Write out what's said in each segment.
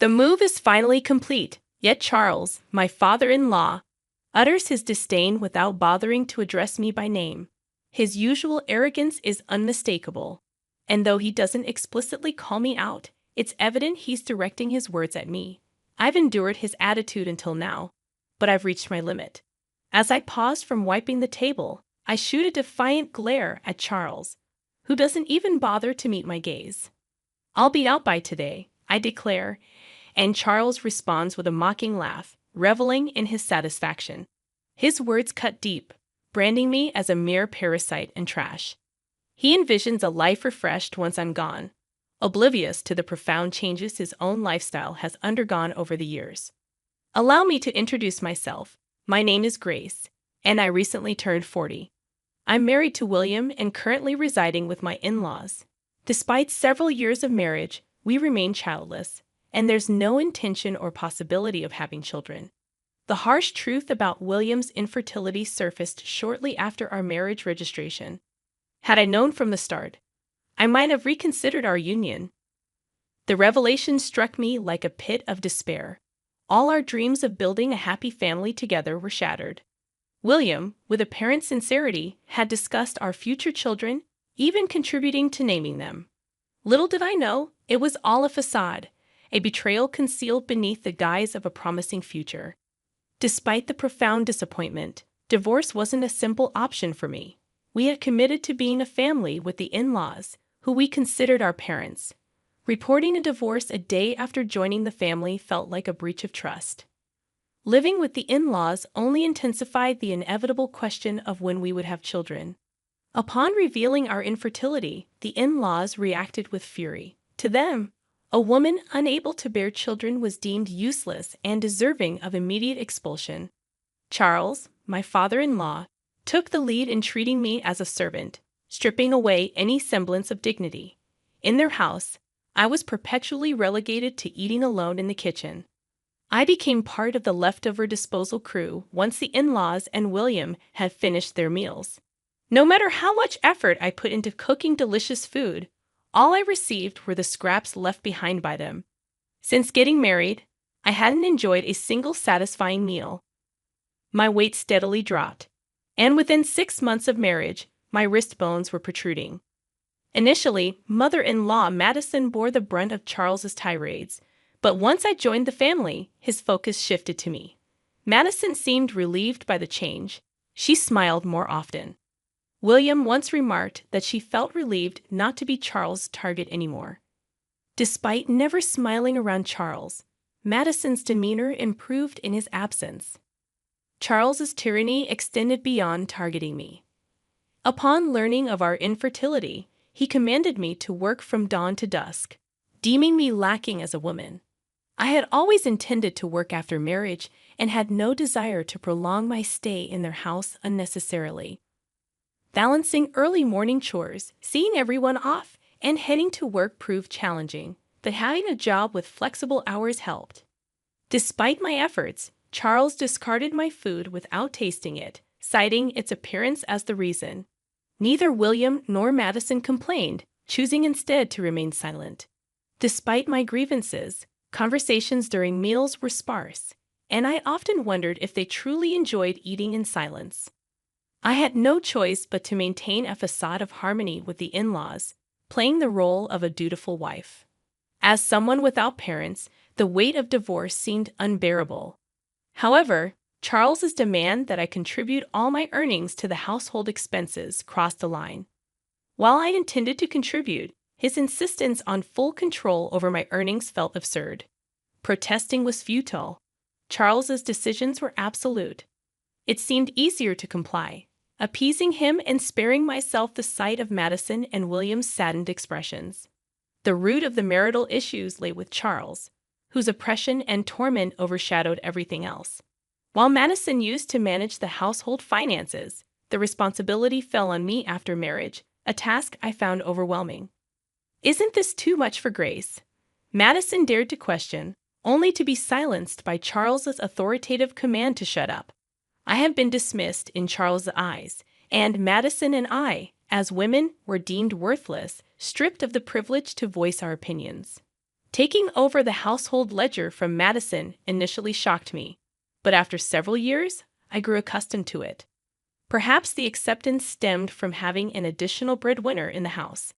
The move is finally complete, yet Charles, my father-in-law, utters his disdain without bothering to address me by name. His usual arrogance is unmistakable, and though he doesn't explicitly call me out, it's evident he's directing his words at me. I've endured his attitude until now, but I've reached my limit. As I pause from wiping the table, I shoot a defiant glare at Charles, who doesn't even bother to meet my gaze. "I'll be out by today," I declare, and Charles responds with a mocking laugh, reveling in his satisfaction. His words cut deep, branding me as a mere parasite and trash. He envisions a life refreshed once I'm gone, oblivious to the profound changes his own lifestyle has undergone over the years. Allow me to introduce myself. My name is Grace, and I recently turned 40. I'm married to William and currently residing with my in-laws. Despite several years of marriage, we remain childless, and there's no intention or possibility of having children. The harsh truth about William's infertility surfaced shortly after our marriage registration. Had I known from the start, I might have reconsidered our union. The revelation struck me like a pit of despair. All our dreams of building a happy family together were shattered. William, with apparent sincerity, had discussed our future children, even contributing to naming them. Little did I know, it was all a facade, a betrayal concealed beneath the guise of a promising future. Despite the profound disappointment, divorce wasn't a simple option for me. We had committed to being a family with the in-laws, who we considered our parents. Reporting a divorce a day after joining the family felt like a breach of trust. Living with the in-laws only intensified the inevitable question of when we would have children. Upon revealing our infertility, the in-laws reacted with fury. To them, a woman unable to bear children was deemed useless and deserving of immediate expulsion. Charles, my father-in-law, took the lead in treating me as a servant, stripping away any semblance of dignity. In their house, I was perpetually relegated to eating alone in the kitchen. I became part of the leftover disposal crew once the in-laws and William had finished their meals. No matter how much effort I put into cooking delicious food, all I received were the scraps left behind by them. Since getting married, I hadn't enjoyed a single satisfying meal. My weight steadily dropped, and within 6 months of marriage, my wrist bones were protruding. Initially, mother-in-law Madison bore the brunt of Charles's tirades, but once I joined the family, his focus shifted to me. Madison seemed relieved by the change. She smiled more often. William once remarked that she felt relieved not to be Charles' target anymore. Despite never smiling around Charles, Madison's demeanor improved in his absence. Charles's tyranny extended beyond targeting me. Upon learning of our infertility, he commanded me to work from dawn to dusk, deeming me lacking as a woman. I had always intended to work after marriage and had no desire to prolong my stay in their house unnecessarily. Balancing early morning chores, seeing everyone off, and heading to work proved challenging, but having a job with flexible hours helped. Despite my efforts, Charles discarded my food without tasting it, citing its appearance as the reason. Neither William nor Madison complained, choosing instead to remain silent. Despite my grievances, conversations during meals were sparse, and I often wondered if they truly enjoyed eating in silence. I had no choice but to maintain a facade of harmony with the in-laws, playing the role of a dutiful wife. As someone without parents, the weight of divorce seemed unbearable. However, Charles's demand that I contribute all my earnings to the household expenses crossed the line. While I intended to contribute, his insistence on full control over my earnings felt absurd. Protesting was futile. Charles's decisions were absolute. It seemed easier to comply, appeasing him and sparing myself the sight of Madison and William's saddened expressions. The root of the marital issues lay with Charles, whose oppression and torment overshadowed everything else. While Madison used to manage the household finances, the responsibility fell on me after marriage, a task I found overwhelming. "Isn't this too much for Grace?" Madison dared to question, only to be silenced by Charles's authoritative command to shut up. I have been dismissed in Charles's eyes, and Madison and I, as women, were deemed worthless, stripped of the privilege to voice our opinions. Taking over the household ledger from Madison initially shocked me, but after several years, I grew accustomed to it. Perhaps the acceptance stemmed from having an additional breadwinner in the house.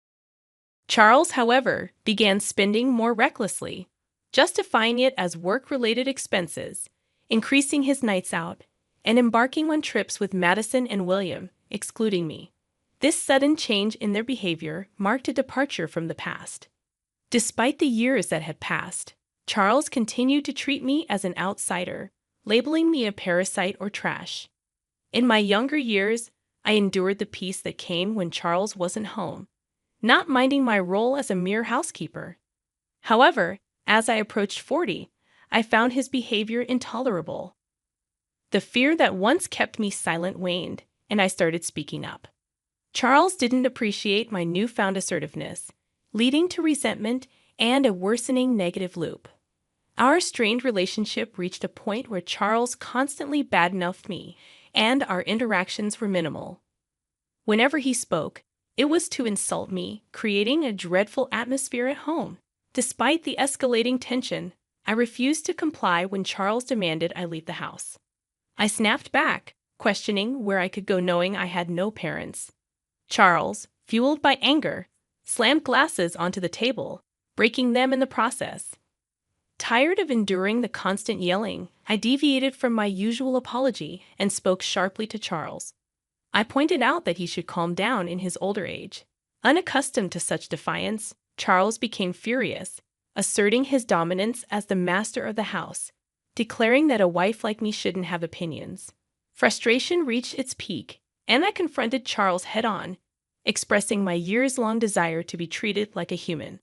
Charles, however, began spending more recklessly, justifying it as work-related expenses, increasing his nights out, and embarking on trips with Madison and William, excluding me. This sudden change in their behavior marked a departure from the past. Despite the years that had passed, Charles continued to treat me as an outsider, labeling me a parasite or trash. In my younger years, I endured the peace that came when Charles wasn't home, not minding my role as a mere housekeeper. However, as I approached 40, I found his behavior intolerable. The fear that once kept me silent waned, and I started speaking up. Charles didn't appreciate my newfound assertiveness, leading to resentment and a worsening negative loop. Our strained relationship reached a point where Charles constantly badmouthed me, and our interactions were minimal. Whenever he spoke, it was to insult me, creating a dreadful atmosphere at home. Despite the escalating tension, I refused to comply when Charles demanded I leave the house. I snapped back, questioning where I could go knowing I had no parents. Charles, fueled by anger, slammed glasses onto the table, breaking them in the process. Tired of enduring the constant yelling, I deviated from my usual apology and spoke sharply to Charles. I pointed out that he should calm down in his older age. Unaccustomed to such defiance, Charles became furious, asserting his dominance as the master of the house, declaring that a wife like me shouldn't have opinions. Frustration reached its peak, and I confronted Charles head-on, expressing my years-long desire to be treated like a human.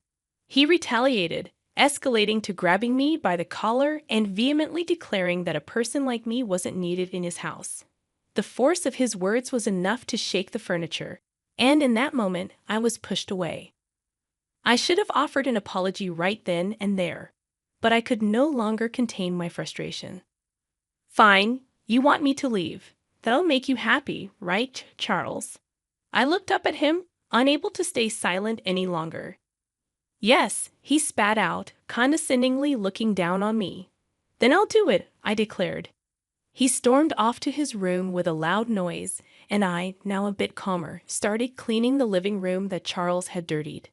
He retaliated, escalating to grabbing me by the collar and vehemently declaring that a person like me wasn't needed in his house. The force of his words was enough to shake the furniture, and in that moment, I was pushed away. I should have offered an apology right then and there, but I could no longer contain my frustration. "Fine, you want me to leave. That'll make you happy, right, Charles?" I looked up at him, unable to stay silent any longer. "Yes," he spat out, condescendingly looking down on me. "Then I'll do it," I declared. He stormed off to his room with a loud noise, and I, now a bit calmer, started cleaning the living room that Charles had dirtied.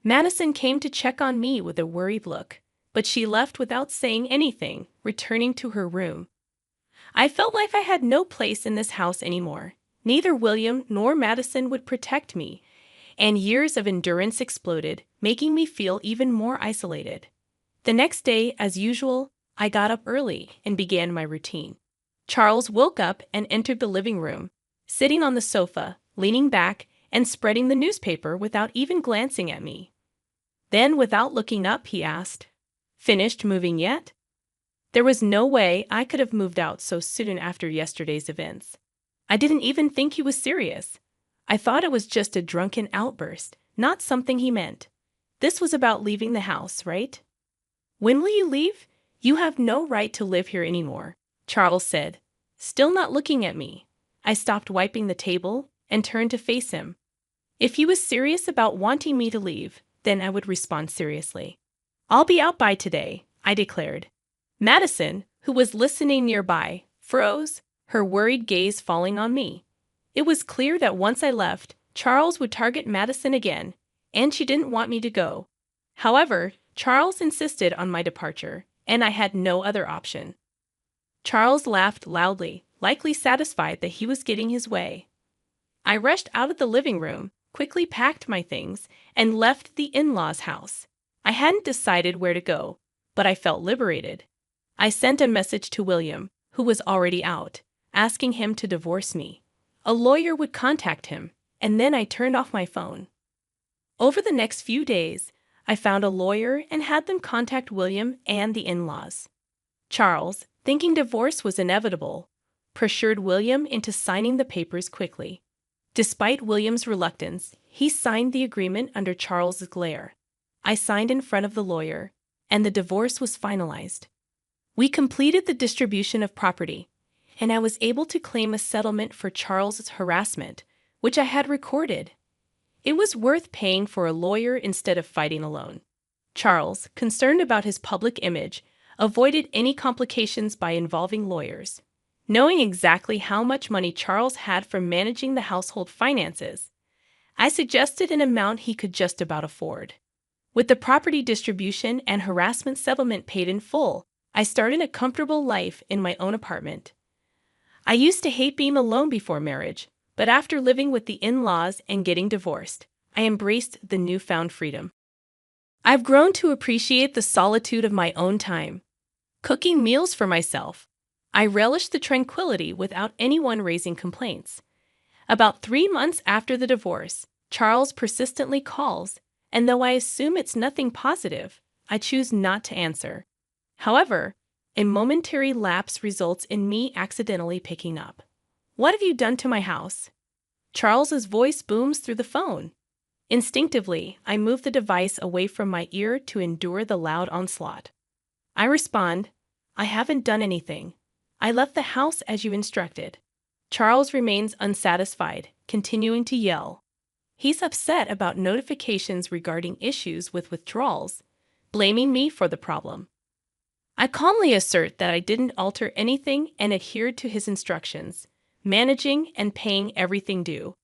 Madison came to check on me with a worried look, but she left without saying anything, returning to her room. I felt like I had no place in this house anymore. Neither William nor Madison would protect me, and years of endurance exploded, making me feel even more isolated. The next day, as usual, I got up early and began my routine. Charles woke up and entered the living room, sitting on the sofa, leaning back, and spreading the newspaper without even glancing at me. Then, without looking up, he asked, "Finished moving yet?" There was no way I could have moved out so soon after yesterday's events. I didn't even think he was serious. I thought it was just a drunken outburst, not something he meant. This was about leaving the house, right? "When will you leave? You have no right to live here anymore," Charles said, still not looking at me. I stopped wiping the table and turned to face him. If he was serious about wanting me to leave, then I would respond seriously. "I'll be out by today," I declared. Madison, who was listening nearby, froze, her worried gaze falling on me. It was clear that once I left, Charles would target Madison again, and she didn't want me to go. However, Charles insisted on my departure, and I had no other option. Charles laughed loudly, likely satisfied that he was getting his way. I rushed out of the living room, quickly packed my things, and left the in-laws' house. I hadn't decided where to go, but I felt liberated. I sent a message to William, who was already out, asking him to divorce me. A lawyer would contact him, and then I turned off my phone. Over the next few days, I found a lawyer and had them contact William and the in-laws. Charles, thinking divorce was inevitable, pressured William into signing the papers quickly. Despite William's reluctance, he signed the agreement under Charles's glare. I signed in front of the lawyer, and the divorce was finalized. We completed the distribution of property, and I was able to claim a settlement for Charles's harassment, which I had recorded. It was worth paying for a lawyer instead of fighting alone. Charles, concerned about his public image, avoided any complications by involving lawyers. Knowing exactly how much money Charles had from managing the household finances, I suggested an amount he could just about afford. With the property distribution and harassment settlement paid in full, I started a comfortable life in my own apartment. I used to hate being alone before marriage, but after living with the in-laws and getting divorced, I embraced the newfound freedom. I've grown to appreciate the solitude of my own time, cooking meals for myself. I relish the tranquility without anyone raising complaints. About 3 months after the divorce, Charles persistently calls, and though I assume it's nothing positive, I choose not to answer. However, a momentary lapse results in me accidentally picking up. "What have you done to my house?" Charles's voice booms through the phone. Instinctively, I move the device away from my ear to endure the loud onslaught. I respond, "I haven't done anything. I left the house as you instructed." Charles remains unsatisfied, continuing to yell. He's upset about notifications regarding issues with withdrawals, blaming me for the problem. I calmly assert that I didn't alter anything and adhered to his instructions, managing and paying everything due.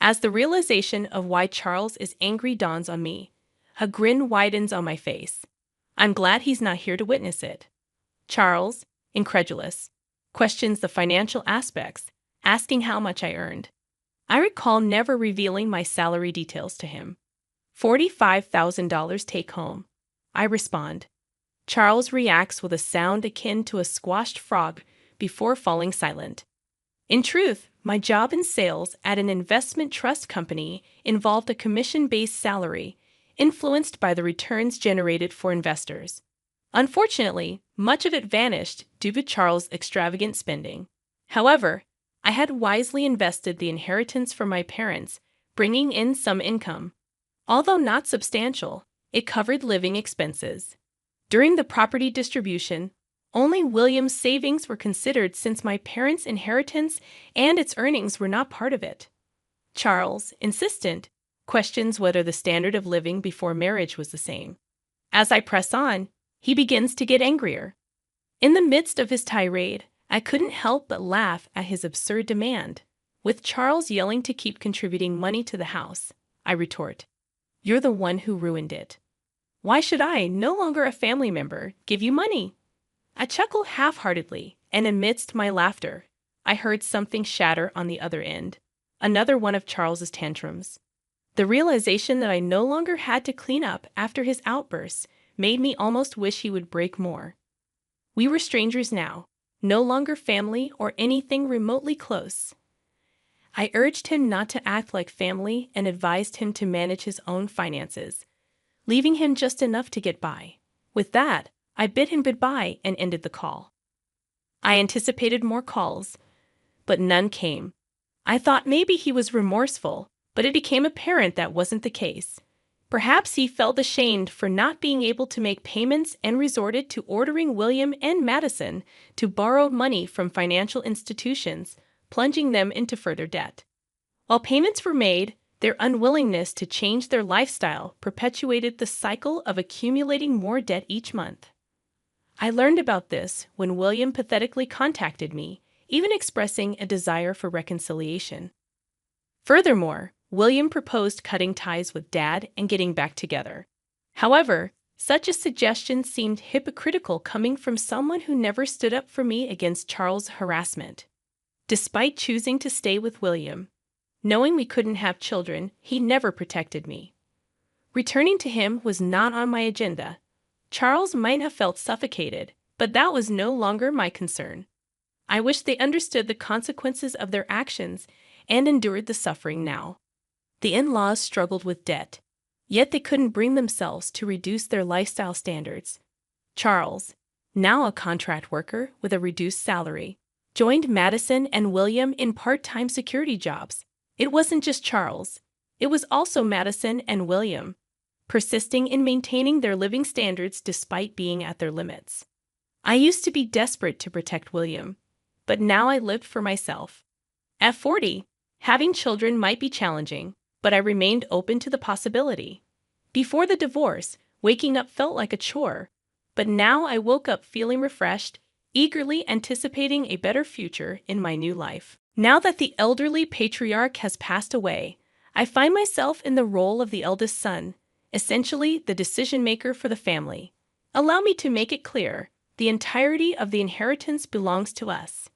As the realization of why Charles is angry dawns on me, a grin widens on my face. I'm glad he's not here to witness it. Charles, incredulous, questions the financial aspects, asking how much I earned. I recall never revealing my salary details to him. $45,000 take home. I respond. Charles reacts with a sound akin to a squashed frog before falling silent. In truth, my job in sales at an investment trust company involved a commission-based salary influenced by the returns generated for investors. Unfortunately, much of it vanished due to Charles' extravagant spending. However, I had wisely invested the inheritance from my parents, bringing in some income. Although not substantial, it covered living expenses. During the property distribution, only William's savings were considered since my parents' inheritance and its earnings were not part of it. Charles, insistent, questions whether the standard of living before marriage was the same. As I press on, he begins to get angrier. In the midst of his tirade, I couldn't help but laugh at his absurd demand. With Charles yelling to keep contributing money to the house, I retort, "You're the one who ruined it. Why should I, no longer a family member, give you money?" I chuckle half-heartedly, and amidst my laughter, I heard something shatter on the other end. Another one of Charles's tantrums. The realization that I no longer had to clean up after his outbursts made me almost wish he would break more. We were strangers now, no longer family or anything remotely close. I urged him not to act like family and advised him to manage his own finances, leaving him just enough to get by. With that, I bid him goodbye and ended the call. I anticipated more calls, but none came. I thought maybe he was remorseful, but it became apparent that wasn't the case. Perhaps he felt ashamed for not being able to make payments and resorted to ordering William and Madison to borrow money from financial institutions, plunging them into further debt. While payments were made, their unwillingness to change their lifestyle perpetuated the cycle of accumulating more debt each month. I learned about this when William pathetically contacted me, even expressing a desire for reconciliation. Furthermore, William proposed cutting ties with Dad and getting back together. However, such a suggestion seemed hypocritical coming from someone who never stood up for me against Charles' harassment. Despite choosing to stay with William, knowing we couldn't have children, he never protected me. Returning to him was not on my agenda. Charles might have felt suffocated, but that was no longer my concern. I wish they understood the consequences of their actions and endured the suffering now. The in-laws struggled with debt, yet they couldn't bring themselves to reduce their lifestyle standards. Charles, now a contract worker with a reduced salary, joined Madison and William in part-time security jobs. It wasn't just Charles. It was also Madison and William, persisting in maintaining their living standards despite being at their limits. I used to be desperate to protect William, but now I lived for myself. At 40, having children might be challenging, but I remained open to the possibility. Before the divorce, Waking up felt like a chore, but now I woke up feeling refreshed, eagerly anticipating a better future in my new life. Now that the elderly patriarch has passed away, I find myself in the role of the eldest son, essentially the decision maker for the family. Allow me to make it clear, the entirety of the inheritance belongs to us.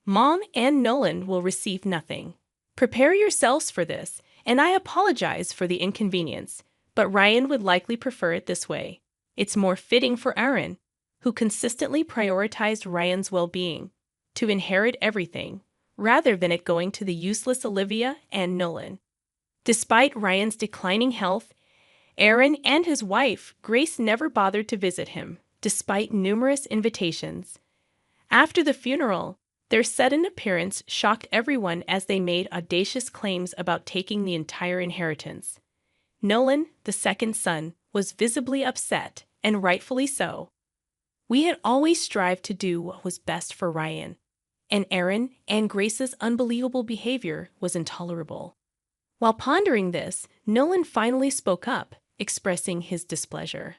Mom and Nolan will receive nothing. Prepare yourselves for this, and I apologize for the inconvenience, but Ryan would likely prefer it this way. It's more fitting for Aaron, who consistently prioritized Ryan's well-being, to inherit everything, rather than it going to the useless Olivia and Nolan. Despite Ryan's declining health, Aaron and his wife, Grace, never bothered to visit him, despite numerous invitations. After the funeral, their sudden appearance shocked everyone as they made audacious claims about taking the entire inheritance. Nolan, the second son, was visibly upset, and rightfully so. We had always strived to do what was best for Ryan, and Aaron and Grace's unbelievable behavior was intolerable. While pondering this, Nolan finally spoke up, expressing his displeasure.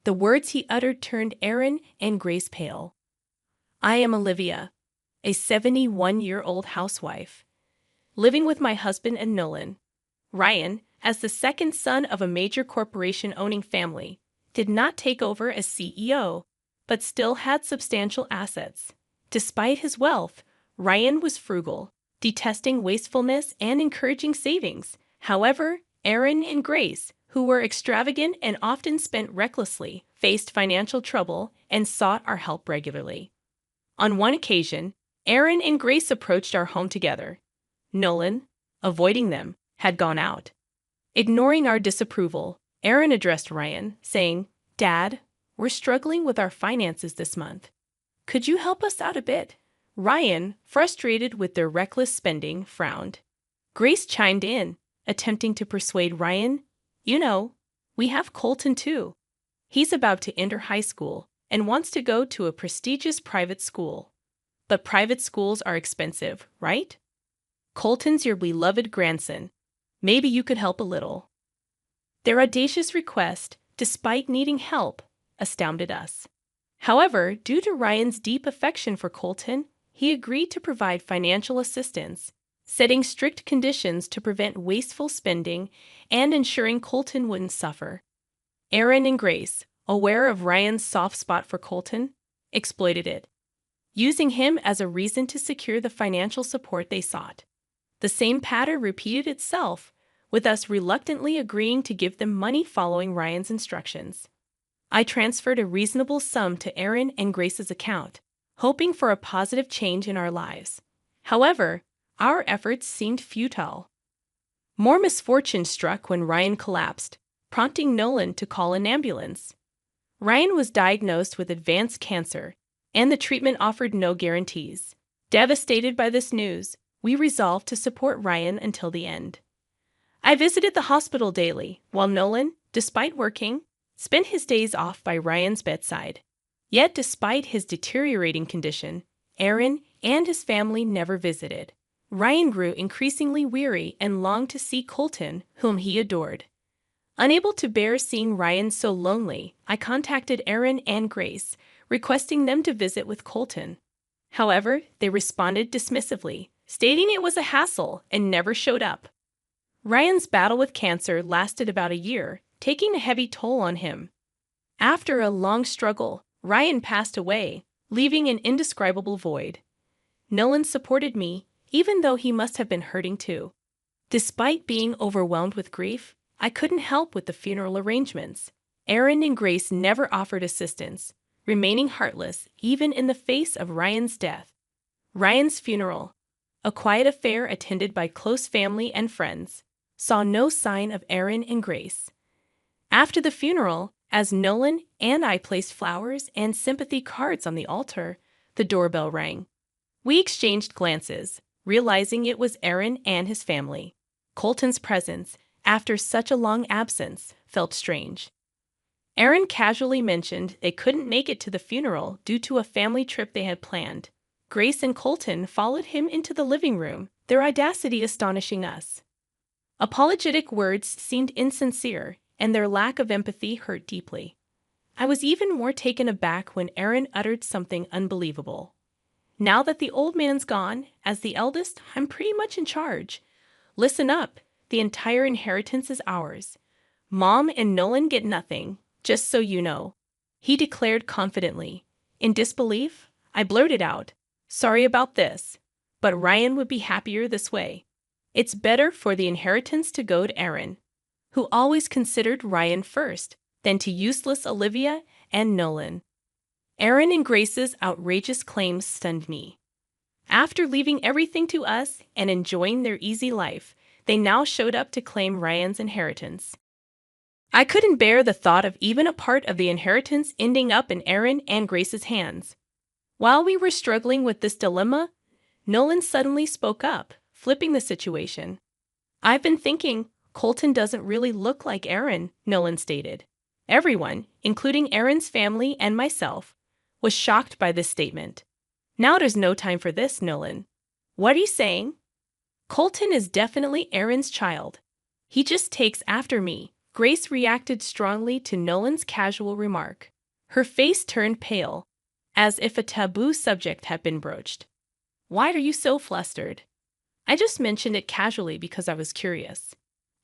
The words he uttered turned Aaron and Grace pale. I am Olivia, a 71-year-old housewife, living with my husband and Nolan. Ryan, as the second son of a major corporation-owning family, did not take over as CEO, but still had substantial assets. Despite his wealth, Ryan was frugal, detesting wastefulness and encouraging savings. However, Aaron and Grace, who were extravagant and often spent recklessly, faced financial trouble and sought our help regularly. On one occasion, Aaron and Grace approached our home together. Nolan, avoiding them, had gone out. Ignoring our disapproval, Aaron addressed Ryan, saying, "Dad, we're struggling with our finances this month. Could you help us out a bit?" Ryan, frustrated with their reckless spending, frowned. Grace chimed in, attempting to persuade Ryan, "You know, we have Colton too. He's about to enter high school and wants to go to a prestigious private school. But private schools are expensive, right? Colton's your beloved grandson. Maybe you could help a little." Their audacious request, despite needing help, astounded us. However, due to Ryan's deep affection for Colton, he agreed to provide financial assistance, setting strict conditions to prevent wasteful spending and ensuring Colton wouldn't suffer. Aaron and Grace, aware of Ryan's soft spot for Colton, exploited it, using him as a reason to secure the financial support they sought. The same pattern repeated itself, with us reluctantly agreeing to give them money following Ryan's instructions. I transferred a reasonable sum to Aaron and Grace's account, hoping for a positive change in our lives. However, our efforts seemed futile. More misfortune struck when Ryan collapsed, prompting Nolan to call an ambulance. Ryan was diagnosed with advanced cancer, and the treatment offered no guarantees. Devastated by this news, we resolved to support Ryan until the end. I visited the hospital daily, while Nolan, despite working, spent his days off by Ryan's bedside. Yet despite his deteriorating condition, Aaron and his family never visited. Ryan grew increasingly weary and longed to see Colton, whom he adored. Unable to bear seeing Ryan so lonely, I contacted Aaron and Grace, requesting them to visit with Colton. However, they responded dismissively, stating it was a hassle and never showed up. Ryan's battle with cancer lasted about a year, taking a heavy toll on him. After a long struggle, Ryan passed away, leaving an indescribable void. Nolan supported me, even though he must have been hurting too. Despite being overwhelmed with grief, I couldn't help with the funeral arrangements. Aaron and Grace never offered assistance, remaining heartless even in the face of Ryan's death. Ryan's funeral, a quiet affair attended by close family and friends, saw no sign of Aaron and Grace. After the funeral, as Nolan and I placed flowers and sympathy cards on the altar, the doorbell rang. We exchanged glances, realizing it was Aaron and his family. Colton's presence, after such a long absence, felt strange. Aaron casually mentioned they couldn't make it to the funeral due to a family trip they had planned. Grace and Colton followed him into the living room, their audacity astonishing us. Apologetic words seemed insincere, and their lack of empathy hurt deeply. I was even more taken aback when Aaron uttered something unbelievable. Now that the old man's gone, as the eldest, I'm pretty much in charge. Listen up, the entire inheritance is ours. Mom and Nolan get nothing, just so you know, he declared confidently. In disbelief, I blurted out, sorry about this, but Ryan would be happier this way. It's better for the inheritance to go to Aaron, who always considered Ryan first, than to useless Olivia and Nolan. Aaron and Grace's outrageous claims stunned me. After leaving everything to us and enjoying their easy life, they now showed up to claim Ryan's inheritance. I couldn't bear the thought of even a part of the inheritance ending up in Aaron and Grace's hands. While we were struggling with this dilemma, Nolan suddenly spoke up, flipping the situation. I've been thinking, Colton doesn't really look like Aaron, Nolan stated. Everyone, including Aaron's family and myself, was shocked by this statement. Now there's no time for this, Nolan. What are you saying? Colton is definitely Aaron's child. He just takes after me. Grace reacted strongly to Nolan's casual remark. Her face turned pale, as if a taboo subject had been broached. Why are you so flustered? I just mentioned it casually because I was curious.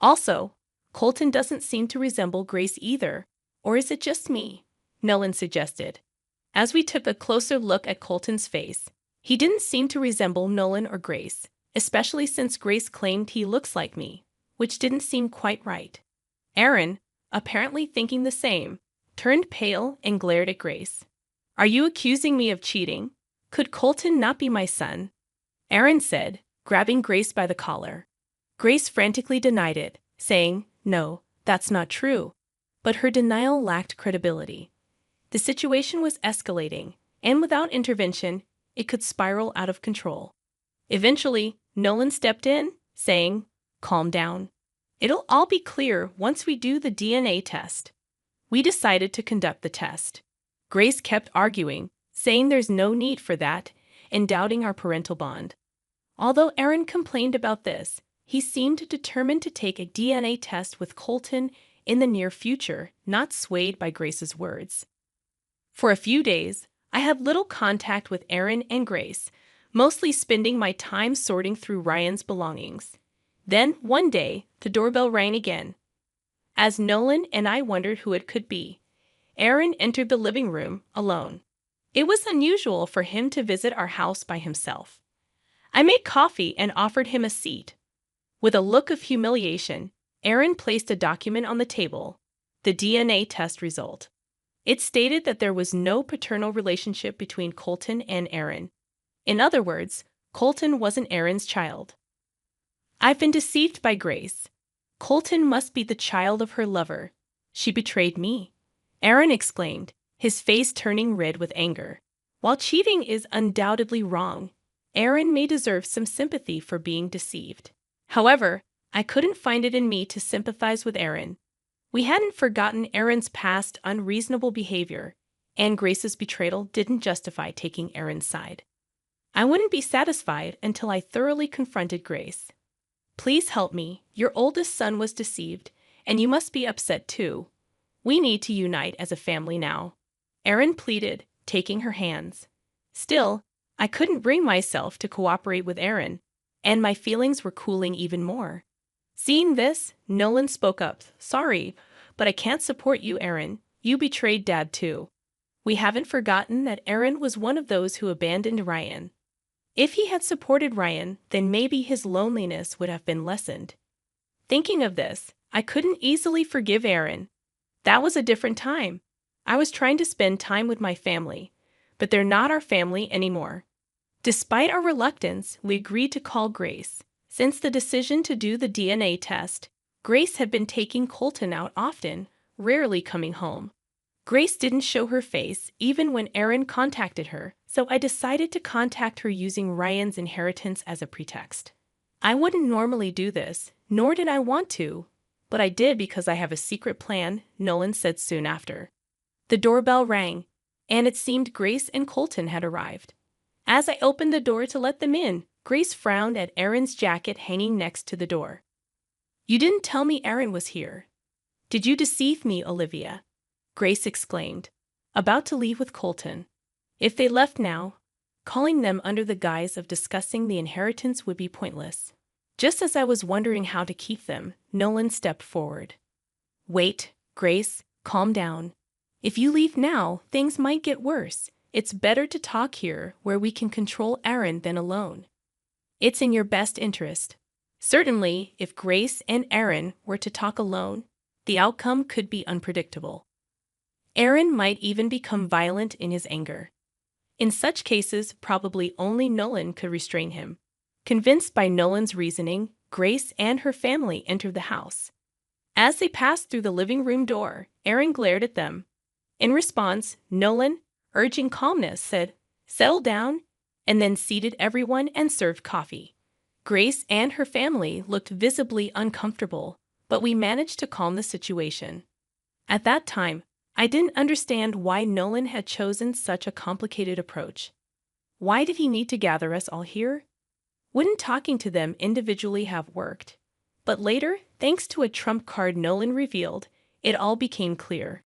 Also, Colton doesn't seem to resemble Grace either, or is it just me? Nolan suggested. As we took a closer look at Colton's face, he didn't seem to resemble Nolan or Grace, especially since Grace claimed he looks like me, which didn't seem quite right. Aaron, apparently thinking the same, turned pale and glared at Grace. Are you accusing me of cheating? Could Colton not be my son? Aaron said, grabbing Grace by the collar. Grace frantically denied it, saying, no, that's not true. But her denial lacked credibility. The situation was escalating, and without intervention, it could spiral out of control. Eventually, Nolan stepped in, saying, calm down. It'll all be clear once we do the DNA test. We decided to conduct the test. Grace kept arguing, saying there's no need for that, and doubting our parental bond. Although Aaron complained about this, he seemed determined to take a DNA test with Colton in the near future, not swayed by Grace's words. For a few days, I had little contact with Aaron and Grace, mostly spending my time sorting through Ryan's belongings. Then, one day, the doorbell rang again. As Nolan and I wondered who it could be, Aaron entered the living room alone. It was unusual for him to visit our house by himself. I made coffee and offered him a seat. With a look of humiliation, Aaron placed a document on the table, the DNA test result. It stated that there was no paternal relationship between Colton and Aaron. In other words, Colton wasn't Aaron's child. I've been deceived by Grace. Colton must be the child of her lover. She betrayed me, Aaron exclaimed, his face turning red with anger. While cheating is undoubtedly wrong, Aaron may deserve some sympathy for being deceived. However, I couldn't find it in me to sympathize with Aaron. We hadn't forgotten Aaron's past unreasonable behavior, and Grace's betrayal didn't justify taking Aaron's side. I wouldn't be satisfied until I thoroughly confronted Grace. Please help me. Your oldest son was deceived, and you must be upset too. We need to unite as a family now, Aaron pleaded, taking her hands. Still, I couldn't bring myself to cooperate with Aaron, and my feelings were cooling even more. Seeing this, Nolan spoke up. Sorry, but I can't support you, Aaron. You betrayed Dad too. We haven't forgotten that Aaron was one of those who abandoned Ryan. If he had supported Ryan, then maybe his loneliness would have been lessened. Thinking of this, I couldn't easily forgive Aaron. That was a different time. I was trying to spend time with my family, but they're not our family anymore. Despite our reluctance, we agreed to call Grace. Since the decision to do the DNA test, Grace had been taking Colton out often, rarely coming home. Grace didn't show her face even when Aaron contacted her, so I decided to contact her using Ryan's inheritance as a pretext. I wouldn't normally do this, nor did I want to, but I did because I have a secret plan, Nolan said soon after. The doorbell rang, and it seemed Grace and Colton had arrived. As I opened the door to let them in, Grace frowned at Aaron's jacket hanging next to the door. You didn't tell me Aaron was here. "Did you deceive me, Olivia?" Grace exclaimed, about to leave with Colton. If they left now, calling them under the guise of discussing the inheritance would be pointless. Just as I was wondering how to keep them, Nolan stepped forward. "Wait, Grace, calm down. If you leave now, things might get worse. It's better to talk here where we can control Aaron than alone. It's in your best interest." Certainly, if Grace and Aaron were to talk alone, the outcome could be unpredictable. Aaron might even become violent in his anger. In such cases, probably only Nolan could restrain him. Convinced by Nolan's reasoning, Grace and her family entered the house. As they passed through the living room door, Aaron glared at them. In response, Nolan, urging calmness, said, "Settle down," and then seated everyone and served coffee. Grace and her family looked visibly uncomfortable, but we managed to calm the situation. At that time, I didn't understand why Nolan had chosen such a complicated approach. Why did he need to gather us all here? Wouldn't talking to them individually have worked? But later, thanks to a trump card Nolan revealed, it all became clear.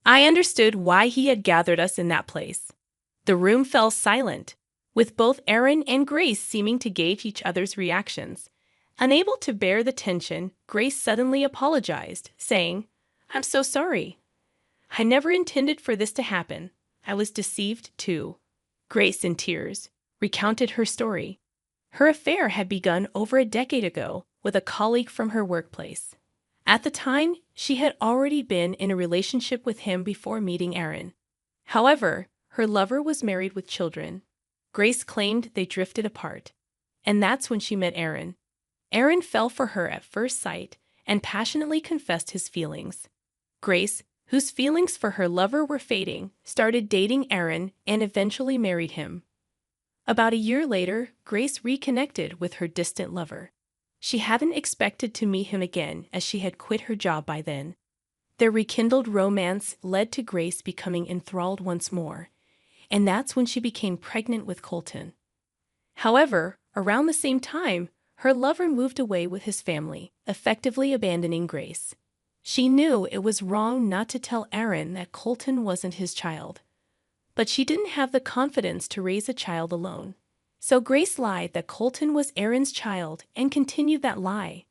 I understood why he had gathered us in that place. The room fell silent, with both Aaron and Grace seeming to gauge each other's reactions. Unable to bear the tension, Grace suddenly apologized, saying, "I'm so sorry. I never intended for this to happen. I was deceived, too." Grace, in tears, recounted her story. Her affair had begun over a decade ago with a colleague from her workplace. At the time, she had already been in a relationship with him before meeting Aaron. However, her lover was married with children. Grace claimed they drifted apart, and that's when she met Aaron. Aaron fell for her at first sight and passionately confessed his feelings. Grace, whose feelings for her lover were fading, started dating Aaron and eventually married him. About a year later, Grace reconnected with her distant lover. She hadn't expected to meet him again as she had quit her job by then. Their rekindled romance led to Grace becoming enthralled once more, and that's when she became pregnant with Colton. However, around the same time, her lover moved away with his family, effectively abandoning Grace. She knew it was wrong not to tell Aaron that Colton wasn't his child, but she didn't have the confidence to raise a child alone. So Grace lied that Colton was Aaron's child and continued that lie.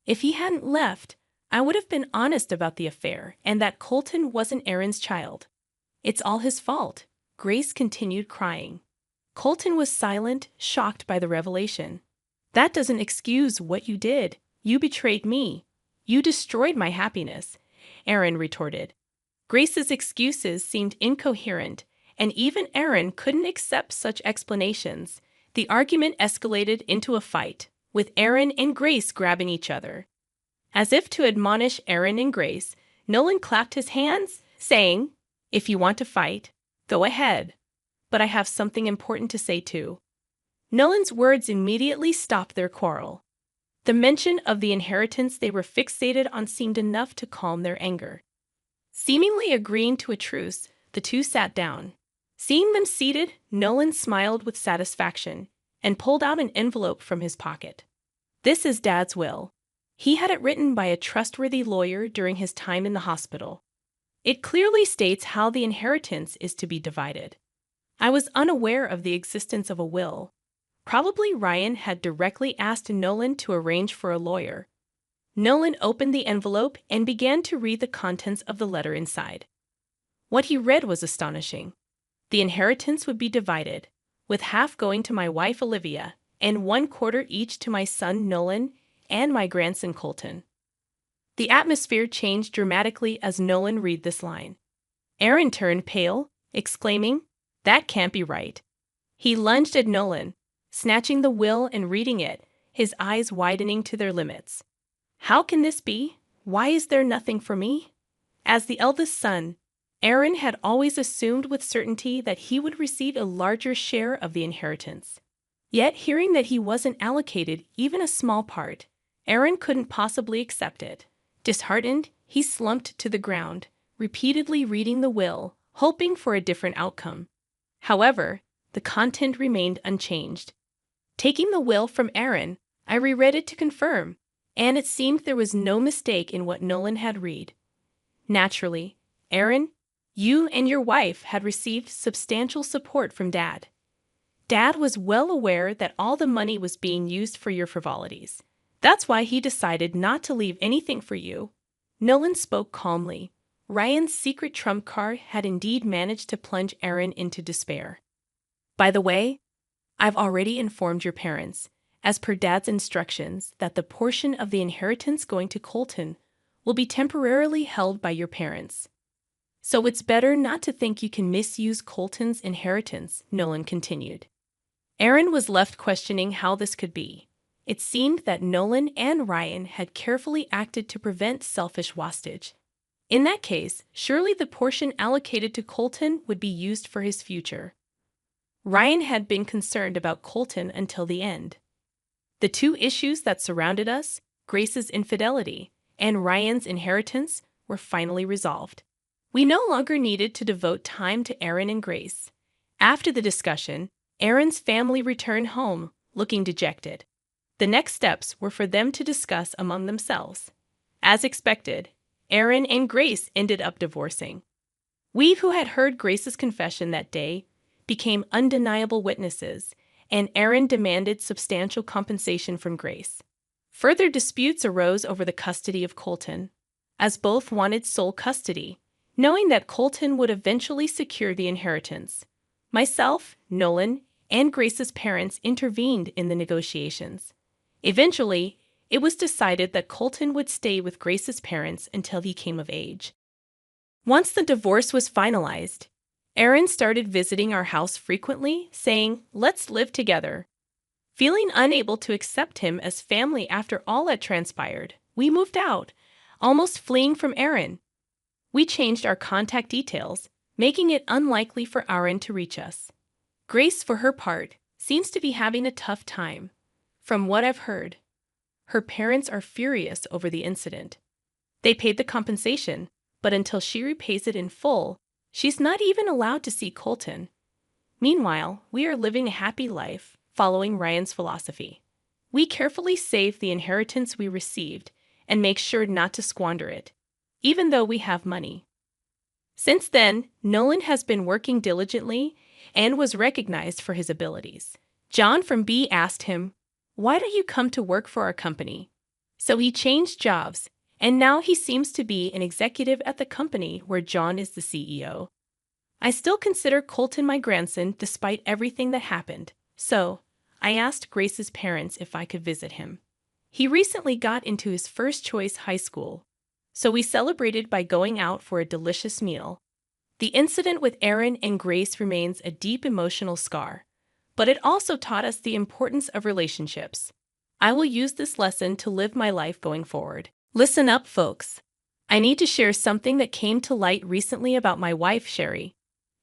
If he hadn't left, I would have been honest about the affair and that Colton wasn't Aaron's child. "It's all his fault," Grace continued, crying. Colton was silent, shocked by the revelation. "That doesn't excuse what you did. You betrayed me. You destroyed my happiness," Aaron retorted. Grace's excuses seemed incoherent, and even Aaron couldn't accept such explanations. The argument escalated into a fight, with Aaron and Grace grabbing each other. As if to admonish Aaron and Grace, Nolan clapped his hands, saying, "If you want to fight, go ahead. But I have something important to say too." Nolan's words immediately stopped their quarrel. The mention of the inheritance they were fixated on seemed enough to calm their anger. Seemingly agreeing to a truce, the two sat down. Seeing them seated, Nolan smiled with satisfaction and pulled out an envelope from his pocket. "This is Dad's will. He had it written by a trustworthy lawyer during his time in the hospital. It clearly states how the inheritance is to be divided." I was unaware of the existence of a will. Probably Ryan had directly asked Nolan to arrange for a lawyer. Nolan opened the envelope and began to read the contents of the letter inside. What he read was astonishing. The inheritance would be divided, with half going to my wife Olivia and 1/4 each to my son Nolan and my grandson Colton. The atmosphere changed dramatically as Nolan read this line. Aaron turned pale, exclaiming, "That can't be right." He lunged at Nolan, snatching the will and reading it, his eyes widening to their limits. "How can this be? Why is there nothing for me?" As the eldest son, Aaron had always assumed with certainty that he would receive a larger share of the inheritance. Yet hearing that he wasn't allocated even a small part, Aaron couldn't possibly accept it. Disheartened, he slumped to the ground, repeatedly reading the will, hoping for a different outcome. However, the content remained unchanged. Taking the will from Aaron, I reread it to confirm. and it seemed there was no mistake in what Nolan had read. Naturally, Aaron, you and your wife had received substantial support from Dad. Dad was well aware that all the money was being used for your frivolities. That's why he decided not to leave anything for you. Nolan spoke calmly. Ryan's secret trump card had indeed managed to plunge Aaron into despair. By the way, I've already informed your parents, as per Dad's instructions, that the portion of the inheritance going to Colton will be temporarily held by your parents. So it's better not to think you can misuse Colton's inheritance, Nolan continued. Aaron was left questioning how this could be. It seemed that Nolan and Ryan had carefully acted to prevent selfish wastage. In that case, surely the portion allocated to Colton would be used for his future. Ryan had been concerned about Colton until the end. The two issues that surrounded us, Grace's infidelity and Ryan's inheritance, were finally resolved. We no longer needed to devote time to Aaron and Grace. After the discussion, Aaron's family returned home, looking dejected. The next steps were for them to discuss among themselves. As expected, Aaron and Grace ended up divorcing. We who had heard Grace's confession that day became undeniable witnesses, and Aaron demanded substantial compensation from Grace. Further disputes arose over the custody of Colton, as both wanted sole custody, knowing that Colton would eventually secure the inheritance. Myself, Nolan, and Grace's parents intervened in the negotiations. Eventually, it was decided that Colton would stay with Grace's parents until he came of age. Once the divorce was finalized, Aaron started visiting our house frequently, saying, "Let's live together." Feeling unable to accept him as family after all had transpired, we moved out, almost fleeing from Aaron. We changed our contact details, making it unlikely for Aaron to reach us. Grace, for her part, seems to be having a tough time. From what I've heard, her parents are furious over the incident. They paid the compensation, but until she repays it in full, she's not even allowed to see Colton. Meanwhile, we are living a happy life, following Ryan's philosophy. We carefully save the inheritance we received and make sure not to squander it, even though we have money. Since then, Nolan has been working diligently and was recognized for his abilities. John from B asked him, "Why don't you come to work for our company?" So he changed jobs, and now he seems to be an executive at the company where John is the CEO. I still consider Colton my grandson despite everything that happened, so I asked Grace's parents if I could visit him. He recently got into his first choice high school, so we celebrated by going out for a delicious meal. The incident with Aaron and Grace remains a deep emotional scar, but it also taught us the importance of relationships. I will use this lesson to live my life going forward. Listen up, folks. I need to share something that came to light recently about my wife, Sherry.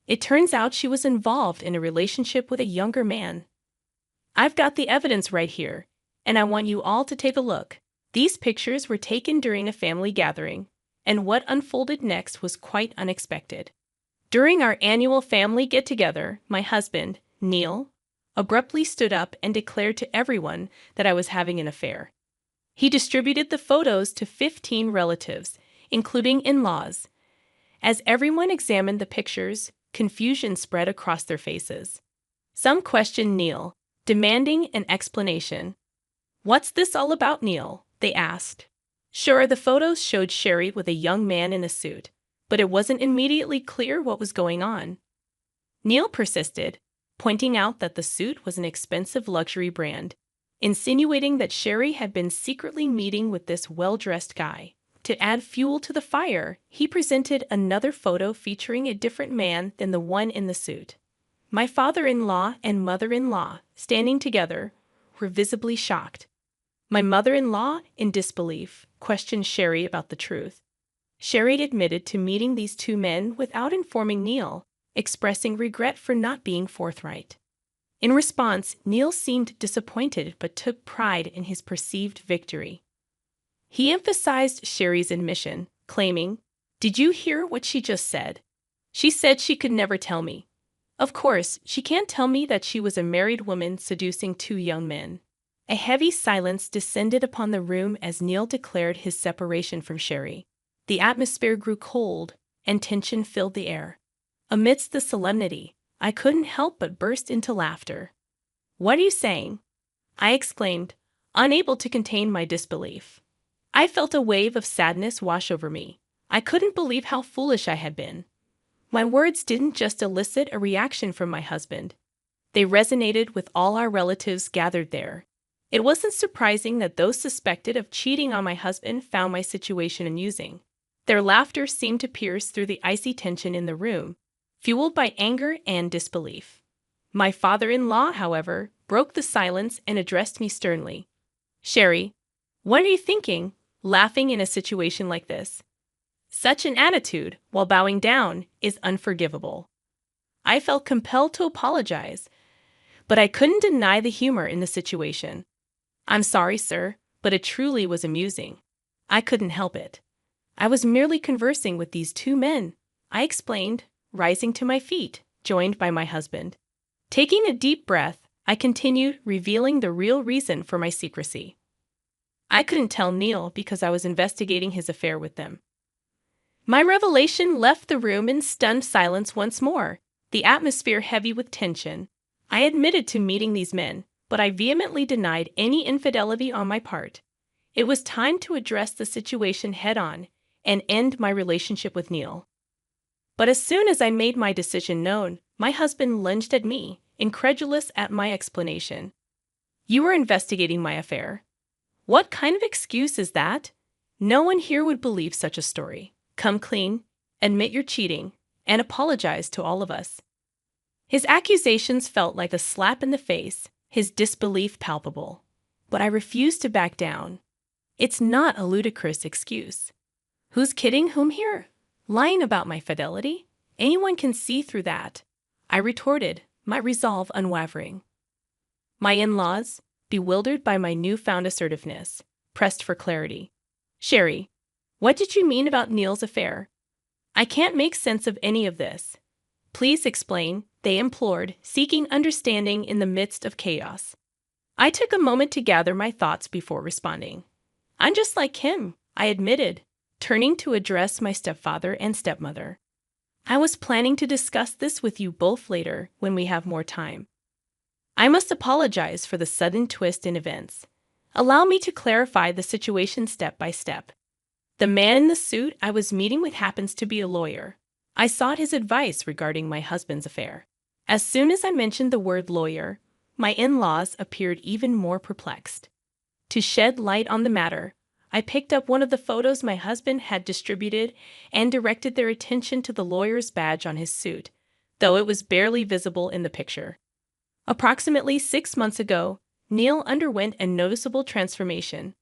It turns out she was involved in a relationship with a younger man. I've got the evidence right here, and I want you all to take a look. These pictures were taken during a family gathering, and what unfolded next was quite unexpected. During our annual family get-together, my husband, Neil, abruptly stood up and declared to everyone that I was having an affair. He distributed the photos to 15 relatives, including in-laws. As everyone examined the pictures, confusion spread across their faces. Some questioned Neil, demanding an explanation. "What's this all about, Neil?" they asked. Sure, the photos showed Sherry with a young man in a suit, but it wasn't immediately clear what was going on. Neil persisted, pointing out that the suit was an expensive luxury brand, insinuating that Sherry had been secretly meeting with this well-dressed guy. To add fuel to the fire, he presented another photo featuring a different man than the one in the suit. My father-in-law and mother-in-law, standing together, were visibly shocked. My mother-in-law, in disbelief, questioned Sherry about the truth. Sherry admitted to meeting these two men without informing Neil, expressing regret for not being forthright. In response, Neil seemed disappointed but took pride in his perceived victory. He emphasized Sherry's admission, claiming, "Did you hear what she just said? She said she could never tell me. Of course, she can't tell me that she was a married woman seducing two young men. A heavy silence descended upon the room as Neil declared his separation from Sherry. The atmosphere grew cold, and tension filled the air. Amidst the solemnity, I couldn't help but burst into laughter. "What are you saying?" I exclaimed, unable to contain my disbelief. I felt a wave of sadness wash over me. I couldn't believe how foolish I had been. My words didn't just elicit a reaction from my husband. They resonated with all our relatives gathered there. It wasn't surprising that those suspected of cheating on my husband found my situation amusing. Their laughter seemed to pierce through the icy tension in the room, fueled by anger and disbelief. My father-in-law, however, broke the silence and addressed me sternly. "Sherry, what are you thinking, laughing in a situation like this? Such an attitude, while bowing down, is unforgivable." I felt compelled to apologize, but I couldn't deny the humor in the situation. "I'm sorry, sir, but it truly was amusing. I couldn't help it. I was merely conversing with these two men," I explained, rising to my feet, joined by my husband. Taking a deep breath, I continued, revealing the real reason for my secrecy. I couldn't tell Neil because I was investigating his affair with them. My revelation left the room in stunned silence once more, the atmosphere heavy with tension. I admitted to meeting these men, but I vehemently denied any infidelity on my part. It was time to address the situation head-on and end my relationship with Neil. But as soon as I made my decision known, my husband lunged at me, incredulous at my explanation. "You were investigating my affair. What kind of excuse is that? No one here would believe such a story. Come clean, admit you're cheating, and apologize to all of us." His accusations felt like a slap in the face, his disbelief palpable. But I refused to back down. It's not a ludicrous excuse. Who's kidding whom here? Lying about my fidelity? Anyone can see through that, I retorted, my resolve unwavering. My in-laws, bewildered by my newfound assertiveness, pressed for clarity. "Sherry, what did you mean about Neil's affair? I can't make sense of any of this. Please explain," they implored, seeking understanding in the midst of chaos. I took a moment to gather my thoughts before responding. "I'm just like him," I admitted, turning to address my stepfather and stepmother. "I was planning to discuss this with you both later when we have more time. I must apologize for the sudden twist in events. Allow me to clarify the situation step by step. The man in the suit I was meeting with happens to be a lawyer. I sought his advice regarding my husband's affair. As soon as I mentioned the word lawyer, my in-laws appeared even more perplexed. To shed light on the matter, I picked up one of the photos my husband had distributed and directed their attention to the lawyer's badge on his suit, though it was barely visible in the picture. Approximately 6 months ago, Neil underwent a noticeable transformation.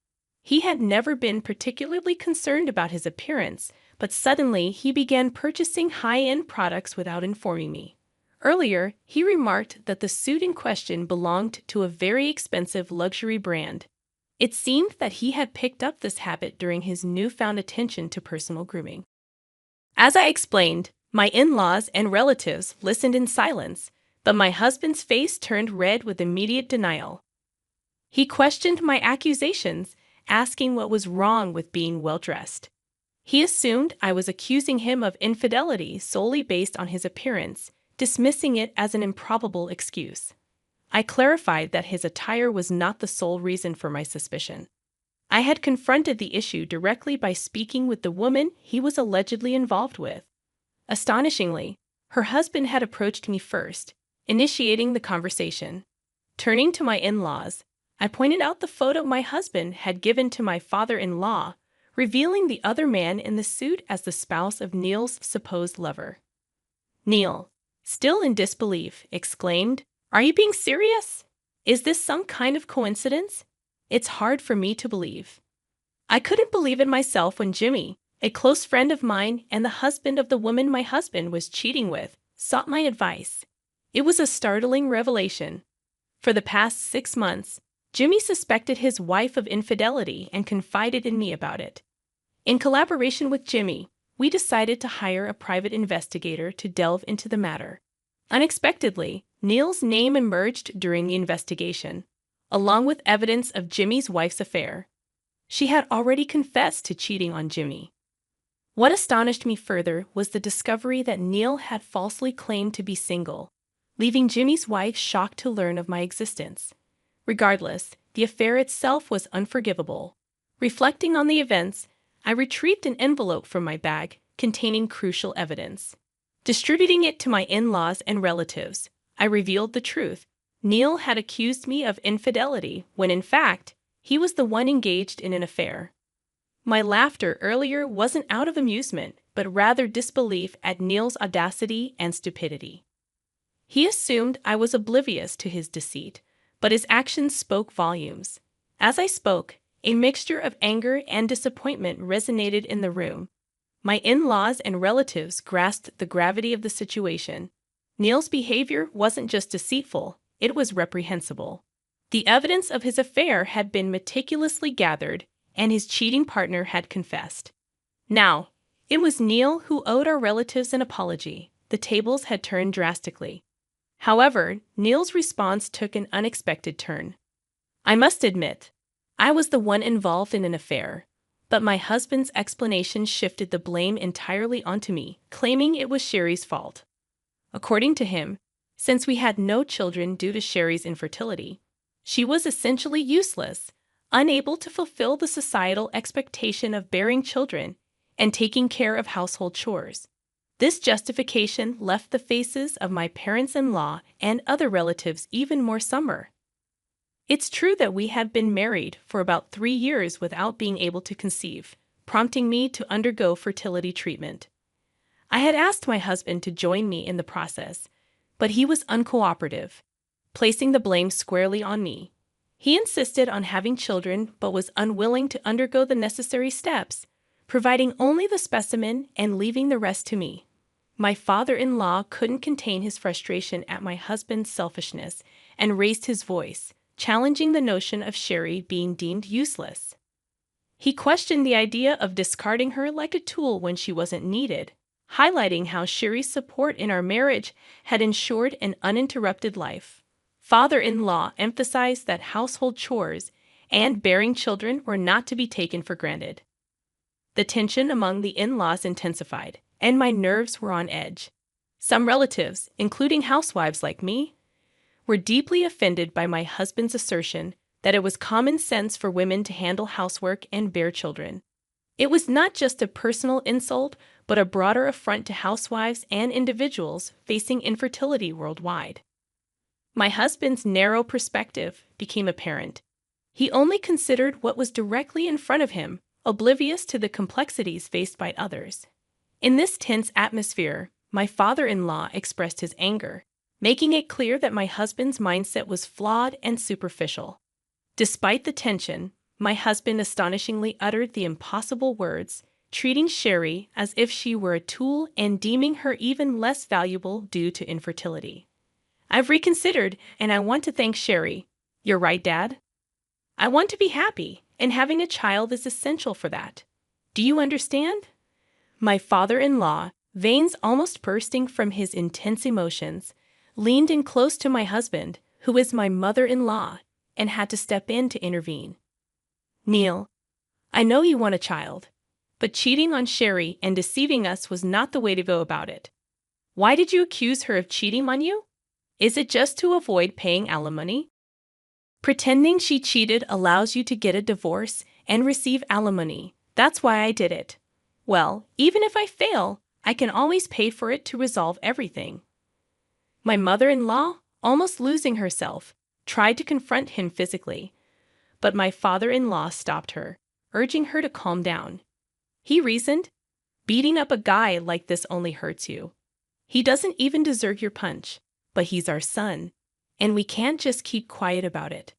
He had never been particularly concerned about his appearance, but suddenly he began purchasing high-end products without informing me. Earlier, he remarked that the suit in question belonged to a very expensive luxury brand. It seemed that he had picked up this habit during his newfound attention to personal grooming. As I explained, my in-laws and relatives listened in silence, but my husband's face turned red with immediate denial. He questioned my accusations, asking what was wrong with being well-dressed. He assumed I was accusing him of infidelity solely based on his appearance, dismissing it as an improbable excuse. I clarified that his attire was not the sole reason for my suspicion. I had confronted the issue directly by speaking with the woman he was allegedly involved with. Astonishingly, her husband had approached me first, initiating the conversation. Turning to my in-laws, I pointed out the photo my husband had given to my father-in-law, revealing the other man in the suit as the spouse of Neil's supposed lover. Neil, still in disbelief, exclaimed, "Are you being serious? Is this some kind of coincidence? It's hard for me to believe." I couldn't believe it myself when Jimmy, a close friend of mine and the husband of the woman my husband was cheating with, sought my advice. It was a startling revelation. For the past 6 months, Jimmy suspected his wife of infidelity and confided in me about it. In collaboration with Jimmy, we decided to hire a private investigator to delve into the matter. Unexpectedly, Neil's name emerged during the investigation. along with evidence of Jimmy's wife's affair. She had already confessed to cheating on Jimmy. What astonished me further was the discovery that Neil had falsely claimed to be single, leaving Jimmy's wife shocked to learn of my existence. Regardless, the affair itself was unforgivable. Reflecting on the events, I retrieved an envelope from my bag containing crucial evidence. Distributing it to my in-laws and relatives, I revealed the truth. Neil had accused me of infidelity when, in fact, he was the one engaged in an affair. My laughter earlier wasn't out of amusement, but rather disbelief at Neil's audacity and stupidity. He assumed I was oblivious to his deceit, but his actions spoke volumes. As I spoke, a mixture of anger and disappointment resonated in the room. My in-laws and relatives grasped the gravity of the situation. Neil's behavior wasn't just deceitful, it was reprehensible. The evidence of his affair had been meticulously gathered, and his cheating partner had confessed. Now, it was Neil who owed our relatives an apology. The tables had turned drastically. However, Neil's response took an unexpected turn. I must admit, I was the one involved in an affair, but my husband's explanation shifted the blame entirely onto me, claiming it was Sherry's fault. According to him, since we had no children due to Sherry's infertility, she was essentially useless, unable to fulfill the societal expectation of bearing children and taking care of household chores. This justification left the faces of my parents-in-law and other relatives even more somber. It's true that we had been married for about 3 years without being able to conceive, prompting me to undergo fertility treatment. I had asked my husband to join me in the process, but he was uncooperative, placing the blame squarely on me. He insisted on having children but was unwilling to undergo the necessary steps, providing only the specimen and leaving the rest to me. My father-in-law couldn't contain his frustration at my husband's selfishness and raised his voice, challenging the notion of Sherry being deemed useless. He questioned the idea of discarding her like a tool when she wasn't needed, highlighting how Sherry's support in our marriage had ensured an uninterrupted life. Father-in-law emphasized that household chores and bearing children were not to be taken for granted. The tension among the in-laws intensified, and my nerves were on edge. Some relatives, including housewives like me, were deeply offended by my husband's assertion that it was common sense for women to handle housework and bear children. It was not just a personal insult, but a broader affront to housewives and individuals facing infertility worldwide. My husband's narrow perspective became apparent. He only considered what was directly in front of him, oblivious to the complexities faced by others. In this tense atmosphere, my father-in-law expressed his anger, making it clear that my husband's mindset was flawed and superficial. Despite the tension, my husband astonishingly uttered the impossible words, treating Sherry as if she were a tool and deeming her even less valuable due to infertility. I've reconsidered, and I want to thank Sherry. You're right, Dad. I want to be happy, and having a child is essential for that. Do you understand? My father-in-law, veins almost bursting from his intense emotions, leaned in close to my husband, who is my mother-in-law, and had to step in to intervene. Neil, I know you want a child, but cheating on Sherry and deceiving us was not the way to go about it. Why did you accuse her of cheating on you? Is it just to avoid paying alimony? Pretending she cheated allows you to get a divorce and receive alimony. That's why I did it. Well, even if I fail, I can always pay for it to resolve everything. My mother-in-law, almost losing herself, tried to confront him physically, but my father-in-law stopped her, urging her to calm down. He reasoned, beating up a guy like this only hurts you. He doesn't even deserve your punch, but he's our son, and we can't just keep quiet about it.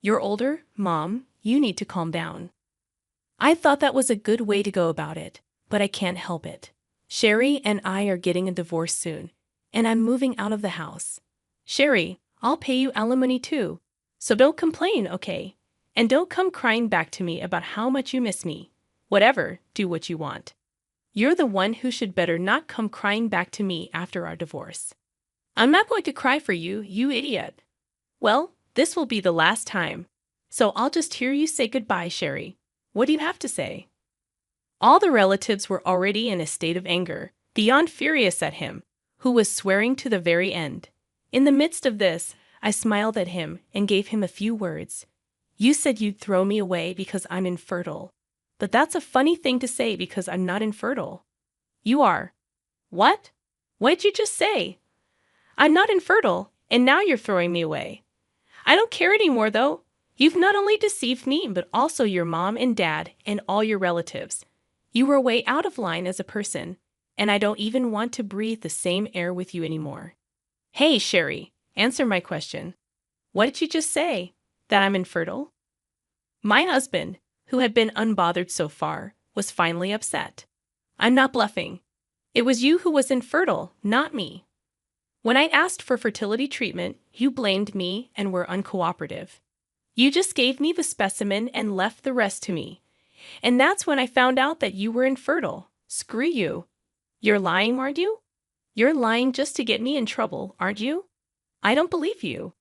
You're older, Mom, you need to calm down. I thought that was a good way to go about it, but I can't help it. Sherry and I are getting a divorce soon, and I'm moving out of the house. Sherry, I'll pay you alimony too, so don't complain, okay? And don't come crying back to me about how much you miss me. Whatever, do what you want. You're the one who should better not come crying back to me after our divorce. I'm not going to cry for you, you idiot. Well, This will be the last time. So I'll just hear you say goodbye, Sherry. What do you have to say? All the relatives were already in a state of anger, beyond furious at him, who was swearing to the very end. In the midst of this, I smiled at him and gave him a few words. You said you'd throw me away because I'm infertile. But that's a funny thing to say because I'm not infertile. You are. What? What'd you just say? I'm not infertile, and now you're throwing me away. I don't care anymore, though. You've not only deceived me, but also your mom and dad and all your relatives. You were way out of line as a person, and I don't even want to breathe the same air with you anymore. Hey, Sherry, answer my question. What did you just say? That I'm infertile? My husband, who had been unbothered so far, was finally upset. I'm not bluffing. It was you who was infertile, not me. When I asked for fertility treatment, you blamed me and were uncooperative. You just gave me the specimen and left the rest to me. And that's when I found out that you were infertile. Screw you. You're lying, aren't you? You're lying just to get me in trouble, aren't you? I don't believe you.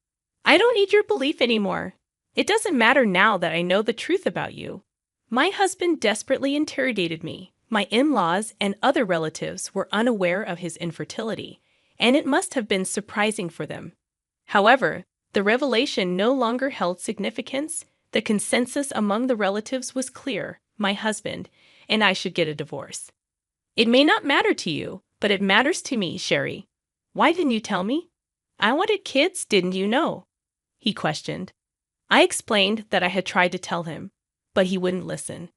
I don't need your belief anymore. It doesn't matter now that I know the truth about you. My husband desperately interrogated me. My in-laws and other relatives were unaware of his infertility, and it must have been surprising for them. However, the revelation no longer held significance. The consensus among the relatives was clear: my husband and I should get a divorce. It may not matter to you, but it matters to me, Sherry. Why didn't you tell me? I wanted kids, didn't you know? He questioned. I explained that I had tried to tell him, but he wouldn't listen.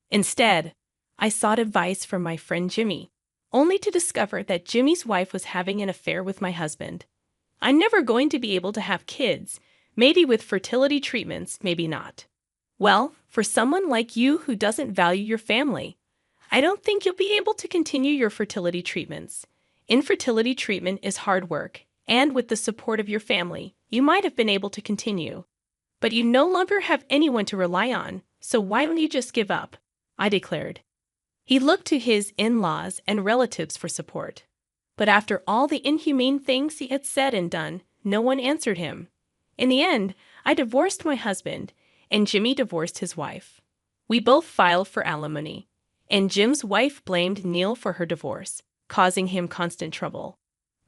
Instead, I sought advice from my friend Jimmy, only to discover that Jimmy's wife was having an affair with my husband. I'm never going to be able to have kids, maybe with fertility treatments, maybe not. Well, for someone like you who doesn't value your family, I don't think you'll be able to continue your fertility treatments. Infertility treatment is hard work, and with the support of your family, you might have been able to continue. But you no longer have anyone to rely on, so why don't you just give up? I declared. He looked to his in-laws and relatives for support. But after all the inhumane things he had said and done, no one answered him. In the end, I divorced my husband, and Jimmy divorced his wife. We both filed for alimony, and Jim's wife blamed Neil for her divorce, causing him constant trouble.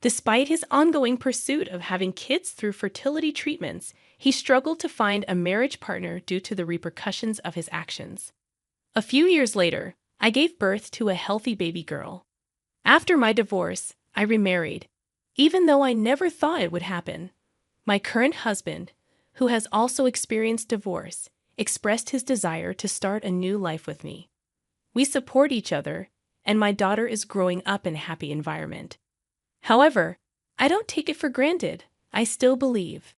Despite his ongoing pursuit of having kids through fertility treatments, he struggled to find a marriage partner due to the repercussions of his actions. A few years later, I gave birth to a healthy baby girl. After my divorce, I remarried, even though I never thought it would happen. My current husband, who has also experienced divorce, expressed his desire to start a new life with me. We support each other, and my daughter is growing up in a happy environment. However, I don't take it for granted. I still believe